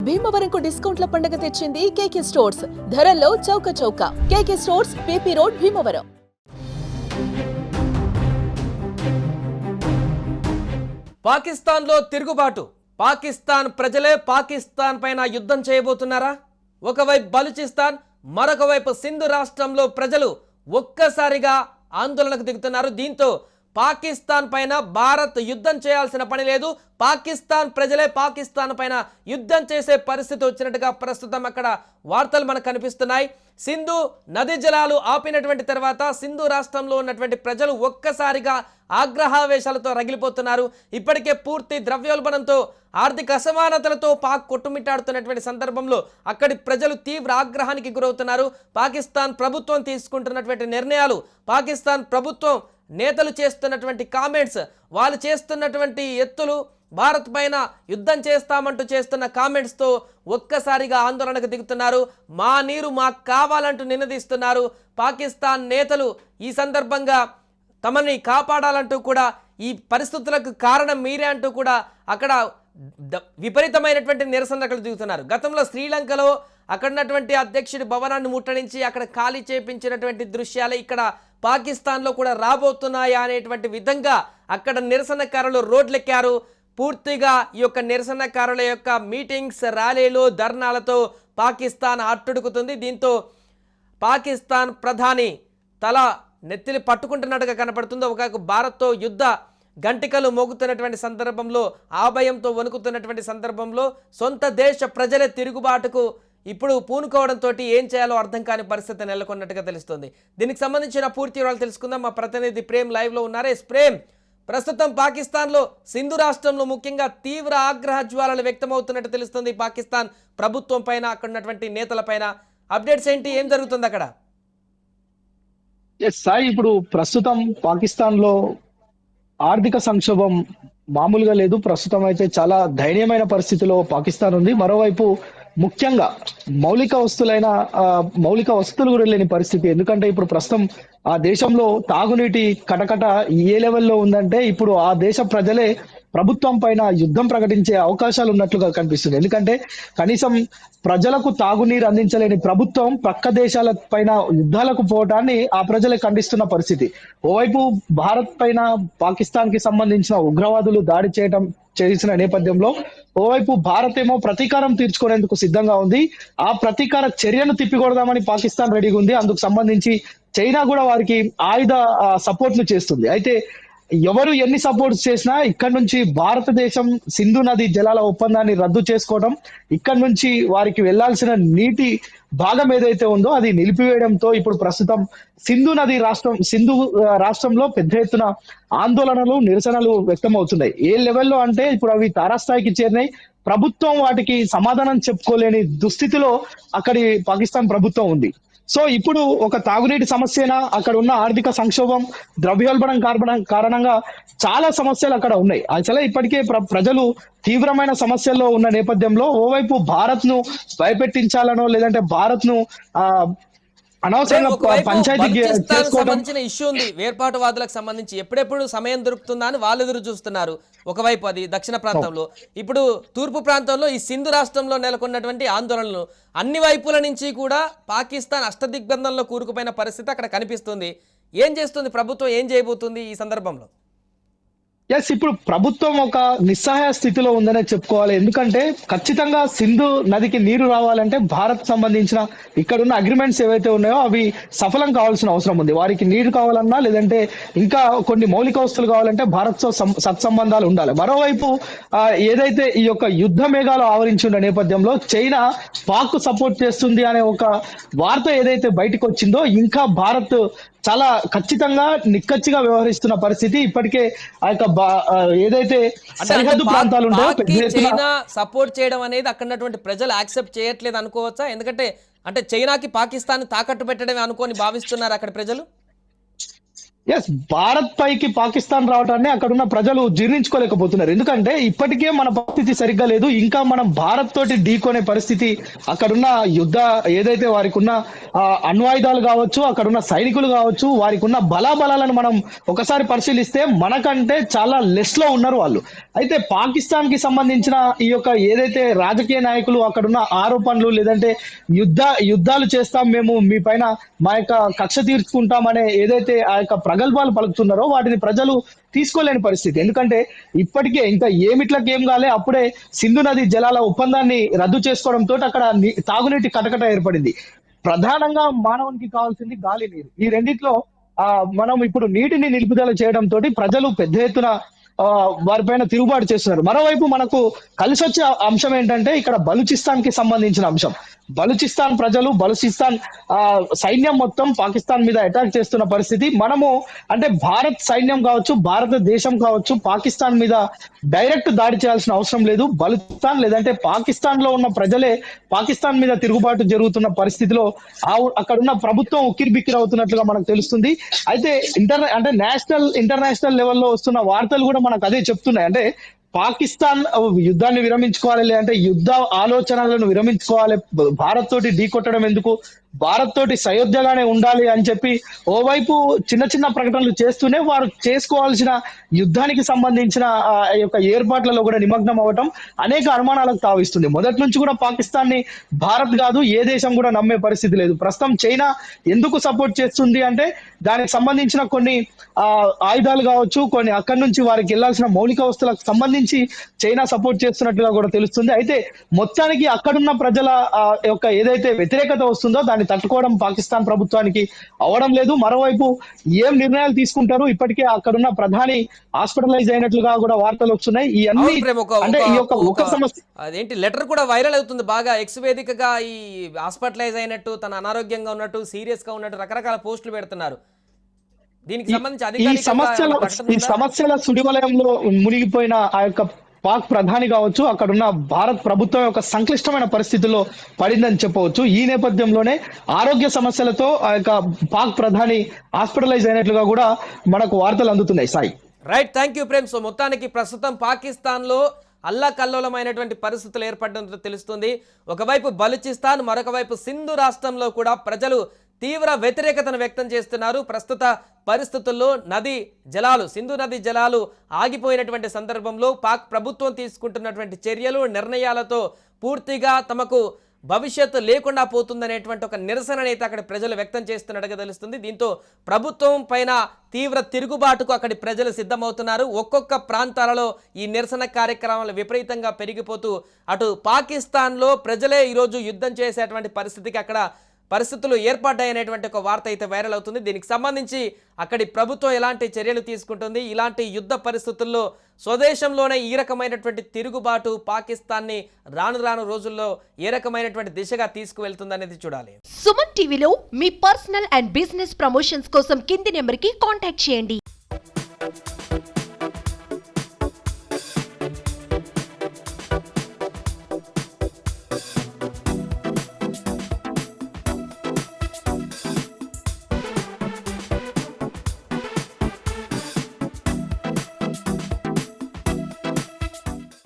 భీమవరంకు డిస్కౌంట్ల పండుగ తెచ్చింది కేకే స్టోర్స్. ధరల్లో చౌక చౌక. కేకే స్టోర్స్, పీపీ రోడ్, భీమవరం. పాకిస్తాన్లో తిరుగుబాటు. పాకిస్తాన్ ప్రజలే పాకిస్తాన్ పైన యుద్ధం చేయబోతున్నారా? ఒకవైపు బలూచిస్తాన్, మరొక వైపు సింధు రాష్ట్రంలో ప్రజలు ఒక్కసారిగా ఆందోళనకు దిగుతున్నారు. దీంతో పాకిస్తాన్ పైన భారత్ యుద్ధం చేయాల్సిన పని లేదు, పాకిస్తాన్ ప్రజలే పాకిస్తాన్ పైన యుద్ధం చేసే పరిస్థితి వచ్చినట్టుగా ప్రస్తుతం అక్కడ వార్తలు మనకు కనిపిస్తున్నాయి. సింధు నది జలాలు ఆపినటువంటి తర్వాత సింధు రాష్ట్రంలో ఉన్నటువంటి ప్రజలు ఒక్కసారిగా ఆగ్రహావేశాలతో రగిలిపోతున్నారు. ఇప్పటికే పూర్తి ద్రవ్యోల్బణంతో, ఆర్థిక అసమానతలతో పాక్ కొట్టుమిట్టాడుతున్నటువంటి సందర్భంలో అక్కడి ప్రజలు తీవ్ర ఆగ్రహానికి గురవుతున్నారు. పాకిస్తాన్ ప్రభుత్వం తీసుకుంటున్నటువంటి నిర్ణయాలు, పాకిస్తాన్ ప్రభుత్వం నేతలు చేస్తున్నటువంటి కామెంట్స్, వాళ్ళు చేస్తున్నటువంటి ఎత్తులు, భారత్ పైన యుద్ధం చేస్తామంటూ చేస్తున్న కామెంట్స్తో ఒక్కసారిగా ఆందోళనకు దిగుతున్నారు. మా నీరు మాకు కావాలంటూ నినదిస్తున్నారు. పాకిస్తాన్ నేతలు ఈ సందర్భంగా తమని కాపాడాలంటూ కూడా, ఈ పరిస్థితులకు కారణం మీరే అంటూ కూడా అక్కడ విపరీతమైనటువంటి నిరసనలు దిగుతున్నారు. గతంలో శ్రీలంకలో అక్కడ ఉన్నటువంటి అధ్యక్షుడి భవనాన్ని ముట్టడించి అక్కడ ఖాళీ చేపించినటువంటి దృశ్యాలు ఇక్కడ పాకిస్తాన్లో కూడా రాబోతున్నాయా అనేటువంటి విధంగా అక్కడ నిరసనకారులు రోడ్లెక్కారు. పూర్తిగా ఈ యొక్క నిరసనకారుల యొక్క మీటింగ్స్, ర్యాలీలు, ధర్నాలతో పాకిస్తాన్ అట్టుడుకుతుంది. దీంతో పాకిస్తాన్ ప్రధాని తల నెత్తిలి పట్టుకుంటున్నట్టుగా కనపడుతుంది. ఒక భారత్తో యుద్ధ గంటికలు మోగుతున్నటువంటి సందర్భంలో, ఆభయంతో వణుకుతున్నటువంటి సందర్భంలో సొంత దేశ ప్రజలే తిరుగుబాటుకు ఇప్పుడు పూనుకోవడంతో ఏం చేయాలో అర్థం కాని పరిస్థితి నెలకొన్నట్టుగా తెలుస్తుంది. దీనికి సంబంధించిన పూర్తి వివరాలు తెలుసుకుందాం. మా ప్రతినిధి ప్రేమ్ లైవ్లో ఉన్నారు. ప్రేమ్, ప్రస్తుతం పాకిస్తాన్లో సింధు రాష్ట్రంలో ముఖ్యంగా తీవ్ర ఆగ్రహ జ్వాలలు వ్యక్తమవుతున్నట్టు తెలుస్తుంది. పాకిస్తాన్ ప్రభుత్వం పైన, అక్కడ ఉన్నటువంటి నేతల పైన అప్డేట్స్ ఏంటి, ఏం జరుగుతుంది అక్కడ? సాయి, ఇప్పుడు ప్రస్తుతం పాకిస్తాన్ లో ఆర్థిక సంక్షోభం మామూలుగా లేదు. ప్రస్తుతం అయితే చాలా దయనీయమైన పరిస్థితిలో పాకిస్తాన్ ఉంది. మరోవైపు ముఖ్యంగా మౌలిక వస్తువులు కూడా లేని పరిస్థితి. ఎందుకంటే ఇప్పుడు ప్రస్తుతం ఆ దేశంలో తాగునీటి కటకట ఏ లెవెల్లో ఉందంటే ఇప్పుడు ఆ దేశ ప్రజలే ప్రభుత్వం పైన యుద్ధం ప్రకటించే అవకాశాలు ఉన్నట్లుగా కనిపిస్తుంది. ఎందుకంటే కనీసం ప్రజలకు తాగునీరు అందించలేని ప్రభుత్వం పక్క దేశాల పైన యుద్ధాలకు పోవటాన్ని ఆ ప్రజలే ఖండిస్తున్న పరిస్థితి. ఓవైపు భారత్ పైన పాకిస్తాన్ కి సంబంధించిన ఉగ్రవాదులు దాడి చేసిన నేపథ్యంలో ఓవైపు భారత్ ఏమో ప్రతీకారం తీర్చుకునేందుకు సిద్ధంగా ఉంది. ఆ ప్రతీకార చర్యను తిప్పికొడదామని పాకిస్తాన్ రెడీగా ఉంది. అందుకు సంబంధించి చైనా కూడా వారికి ఆయుధ సపోర్ట్లు చేస్తుంది. అయితే ఎవరు ఎన్ని సపోర్ట్స్ చేసినా ఇక్కడ నుంచి భారతదేశం సింధు నది జలాల ఒప్పందాన్ని రద్దు చేసుకోవడం, ఇక్కడ నుంచి వారికి వెళ్లాల్సిన నీటి భాగం ఏదైతే ఉందో అది నిలిపివేయడంతో ఇప్పుడు ప్రస్తుతం సింధు రాష్ట్రంలో పెద్ద ఎత్తున ఆందోళనలు, నిరసనలు వ్యక్తం అవుతున్నాయి. ఏ లెవెల్లో అంటే ఇప్పుడు అవి తారాస్థాయికి చేరినాయి. ప్రభుత్వం వాటికి సమాధానం చెప్పుకోలేని దుస్థితిలో అక్కడి పాకిస్తాన్ ప్రభుత్వం ఉంది. సో ఇప్పుడు ఒక తాగునీటి సమస్యన, అక్కడ ఉన్న ఆర్థిక సంక్షోభం, ద్రవ్యోల్బణం కారణంగా చాలా సమస్యలు అక్కడ ఉన్నాయి. అసలే ఇప్పటికే ప్రజలు తీవ్రమైన సమస్యల్లో ఉన్న నేపథ్యంలో ఓవైపు భారత్ ను భయపెట్టించాలనో లేదంటే భారత్ ను అనవసరంగా పంచాయతీ సంబంధించిన ఇష్యూ ఉంది. వేర్పాటువాదులకు సంబంధించి ఎప్పుడెప్పుడు సమయం దొరుకుతుందా అని వాళ్ళు ఎదురు చూస్తున్నారు. ఒకవైపు అది దక్షిణ ప్రాంతంలో, ఇప్పుడు తూర్పు ప్రాంతంలో ఈ సింధు రాష్ట్రంలో నెలకొన్నటువంటి ఆందోళనలు అన్ని వైపుల నుంచి కూడా పాకిస్తాన్ అష్టదిగ్బంధంలో కూరుకుపోయిన పరిస్థితి అక్కడ కనిపిస్తుంది. ఏం చేస్తుంది ప్రభుత్వం, ఏం చేయబోతుంది ఈ సందర్భంలో? ఇప్పుడు ప్రభుత్వం ఒక నిస్సహాయ స్థితిలో ఉందనే చెప్పుకోవాలి. ఎందుకంటే ఖచ్చితంగా సింధు నదికి నీరు రావాలంటే భారత్ సంబంధించిన ఇక్కడున్న అగ్రిమెంట్స్ ఏవైతే ఉన్నాయో అవి సఫలం కావాల్సిన అవసరం ఉంది. వారికి నీరు కావాలన్నా లేదంటే ఇంకా కొన్ని మౌలిక వస్తువులు కావాలంటే భారత్ తో సత్సంబంధాలు ఉండాలి. మరోవైపు ఏదైతే ఈ యొక్క యుద్ధ మేఘాలు ఆవరించి ఉన్న నేపథ్యంలో చైనా పాక్ సపోర్ట్ చేస్తుంది అనే ఒక వార్త ఏదైతే బయటకు వచ్చిందో ఇంకా భారత్ చాలా ఖచ్చితంగా నిక్కచ్చిగా వ్యవహరిస్తున్న పరిస్థితి. ఇప్పటికే ఆ యొక్క ఏదైతే సరిహద్దు ప్రాంతాలు ఉంటాయో చైనా సపోర్ట్ చేయడం అనేది అక్కడ ప్రజలు యాక్సెప్ట్ చేయట్లేదు అనుకోవచ్చా? ఎందుకంటే చైనాకి పాకిస్తాన్ తాకట్టు పెట్టడమే అనుకోని భావిస్తున్నారు అక్కడ ప్రజలు. ఎస్, భారత్ పైకి పాకిస్తాన్ రావడాన్ని అక్కడ ఉన్న ప్రజలు జీర్ణించుకోలేకపోతున్నారు. ఎందుకంటే ఇప్పటికే మన పరిస్థితి సరిగ్గా లేదు. ఇంకా మనం భారత్ తోటి ఢీకొనే పరిస్థితి, అక్కడున్న యుద్ధ ఏదైతే వారికి ఉన్న అణ్వాయుధాలు కావచ్చు, అక్కడున్న సైనికులు కావచ్చు, వారికి ఉన్న బలాబలాలను మనం ఒకసారి పరిశీలిస్తే మనకంటే చాలా లెస్ లో ఉన్నారు వాళ్ళు. అయితే పాకిస్తాన్ కి సంబంధించిన ఈ యొక్క ఏదైతే రాజకీయ నాయకులు అక్కడున్న ఆరోపణలు, లేదంటే యుద్ధాలు చేస్తాం మేము మీ పైన, మా యొక్క కక్ష తీర్చుకుంటాం అనే ఏదైతే ఆ యొక్క ప్రగల్భాలు పలుకుతున్నారో వాటిని ప్రజలు తీసుకోలేని పరిస్థితి. ఎందుకంటే ఇప్పటికే ఇంకా ఏమిట్లకి ఏం కాలే, అప్పుడే సింధు నది జలాల ఒప్పందాన్ని రద్దు చేసుకోవడంతో అక్కడ తాగునీటి కటకట ఏర్పడింది. ప్రధానంగా మానవునికి కావాల్సింది గాలి, నీరు. ఈ రెండిట్లో మనం ఇప్పుడు నీటిని నిలుపుదల చేయడం తోటి ప్రజలు పెద్ద ఎత్తున వారిపైన తిరుగుబాటు చేస్తున్నారు. మరోవైపు మనకు కలిసి వచ్చే అంశం ఏంటంటే ఇక్కడ బలూచిస్తాన్ కి సంబంధించిన అంశం. బలూచిస్తాన్ ప్రజలు, బలూచిస్తాన్ సైన్యం మొత్తం పాకిస్తాన్ మీద అటాక్ చేస్తున్న పరిస్థితి. మనము అంటే భారత్ సైన్యం కావచ్చు, భారతదేశం కావచ్చు, పాకిస్తాన్ మీద డైరెక్ట్ దాడి చేయాల్సిన అవసరం లేదు. బలూచిస్తాన్ లేదంటే పాకిస్తాన్ లో ఉన్న ప్రజలే పాకిస్తాన్ మీద తిరుగుబాటు జరుగుతున్న పరిస్థితిలో అక్కడున్న ప్రభుత్వం ఉక్కిరిబిక్కిరి అవుతున్నట్లుగా మనకు తెలుస్తుంది. అయితే ఇంటర్నేషనల్ లెవెల్లో వస్తున్న వార్తలు కూడా మనకు అదే చెప్తున్నాయి. అంటే పాకిస్తాన్ యుద్ధాన్ని విరమించుకోవాలి, లేదంటే యుద్ధ ఆలోచనలను విరమించుకోవాలి, భారత్ తోటి ఢీకొట్టడం ఎందుకు, భారత్ తోటి సయోధ్యగానే ఉండాలి అని చెప్పి ఓవైపు చిన్న చిన్న ప్రకటనలు చేస్తూనే వారు చేసుకోవాల్సిన యుద్ధానికి సంబంధించిన యొక్క ఏర్పాట్లలో కూడా నిమగ్నం అవ్వటం అనేక అనుమానాలకు తావిస్తుంది. మొదటి నుంచి కూడా పాకిస్తాన్ ని భారత్ కాదు ఏ దేశం కూడా నమ్మే పరిస్థితి లేదు. ప్రస్తుతం చైనా ఎందుకు సపోర్ట్ చేస్తుంది అంటే దానికి సంబంధించిన కొన్ని ఆయుధాలు కావచ్చు, కొన్ని అక్కడి నుంచి వారికి వెళ్లాల్సిన మౌలిక వస్తువులకు సంబంధించి చైనా సపోర్ట్ చేస్తున్నట్లుగా కూడా తెలుస్తుంది. అయితే మొత్తానికి అక్కడున్న ప్రజల యొక్క ఏదైతే వ్యతిరేకత వస్తుందో దాన్ని తట్టుకోవడం పాకిస్తాన్ ప్రభుత్వానికి అవడం లేదు. మరోవైపు ఏం నిర్ణయాలు తీసుకుంటారు, ఇప్పటికే అక్కడున్న ప్రధాని హాస్పిటలైజ్ అయినట్లుగా కూడా వార్తలు వస్తున్నాయి. ఇవన్నీ అంటే ఈ యొక్క ఒక సమస్య అదేంటి లెటర్ కూడా వైరల్ అవుతుంది బాగా, ఎక్స్ వేదికగా ఈ హాస్పిటలైజ్ అయినట్టు, తన అనారోగ్యంగా ఉన్నట్టు, సీరియస్ గా ఉన్నట్టు రకరకాల పోస్టులు పెడుతున్నారు. దీనికి సంబంధించి ఈ సమస్యల సుడివలయంలో మునిగిపోయిన ఆ యొక్క పాక్ ప్రధాని కావచ్చు, అక్కడున్న భారత్ ప్రభుత్వం యొక్క సంక్లిష్టమైన పరిస్థితుల్లో పడిందని చెప్పవచ్చు. ఈ నేపథ్యంలోనే ఆరోగ్య సమస్యలతో ఆ యొక్క పాక్ ప్రధాని హాస్పిటలైజ్ అయినట్లుగా కూడా మనకు వార్తలు అందుతున్నాయి. Sai right, thank you Prem. So మొత్తానికి ప్రస్తుతం పాకిస్తాన్ లో అల్లకల్లోలమైనటువంటి పరిస్థితులు ఏర్పడడంతో తెలుస్తుంది. ఒకవైపు బలూచిస్తాన్, మరొక వైపు సింధు రాష్ట్రంలో కూడా ప్రజలు తీవ్ర వ్యతిరేకతను వ్యక్తం చేస్తున్నారు. ప్రస్తుత పరిస్థితుల్లో సింధు నది జలాలు ఆగిపోయినటువంటి సందర్భంలో పాక్ ప్రభుత్వం తీసుకుంటున్నటువంటి చర్యలు, నిర్ణయాలతో పూర్తిగా తమకు భవిష్యత్తు లేకుండా పోతుందనేటువంటి ఒక నిరసనని అయితే అక్కడ ప్రజలు వ్యక్తం చేస్తున్నట్టుగా తెలుస్తుంది. దీంతో ప్రభుత్వం పైన తీవ్ర తిరుగుబాటుకు అక్కడి ప్రజలు సిద్ధమవుతున్నారు. ఒక్కొక్క ప్రాంతాలలో ఈ నిరసన కార్యక్రమాలు విపరీతంగా పెరిగిపోతూ అటు పాకిస్తాన్లో ప్రజలే ఈరోజు యుద్ధం చేసేటువంటి పరిస్థితికి అక్కడ పరిస్థితులు ఏర్పడ్డాయనేటువంటి ఒక వార్త అయితే వైరల్ అవుతుంది. దీనికి సంబంధించి అక్కడి ప్రభుత్వం ఎలాంటి చర్యలు తీసుకుంటుంది, ఇలాంటి యుద్ధ పరిస్థితుల్లో స్వదేశంలోనే ఈ రకమైనటువంటి తిరుగుబాటు పాకిస్తాన్ని రాను రాను రోజుల్లో ఏ రకమైనటువంటి దిశగా తీసుకువెళ్తుందనేది చూడాలి. సుమన్ టీవీలో మీ పర్సనల్ అండ్ బిజినెస్ ప్రమోషన్స్ కోసం కింది నెంబర్కి కాంటాక్ట్ చేయండి.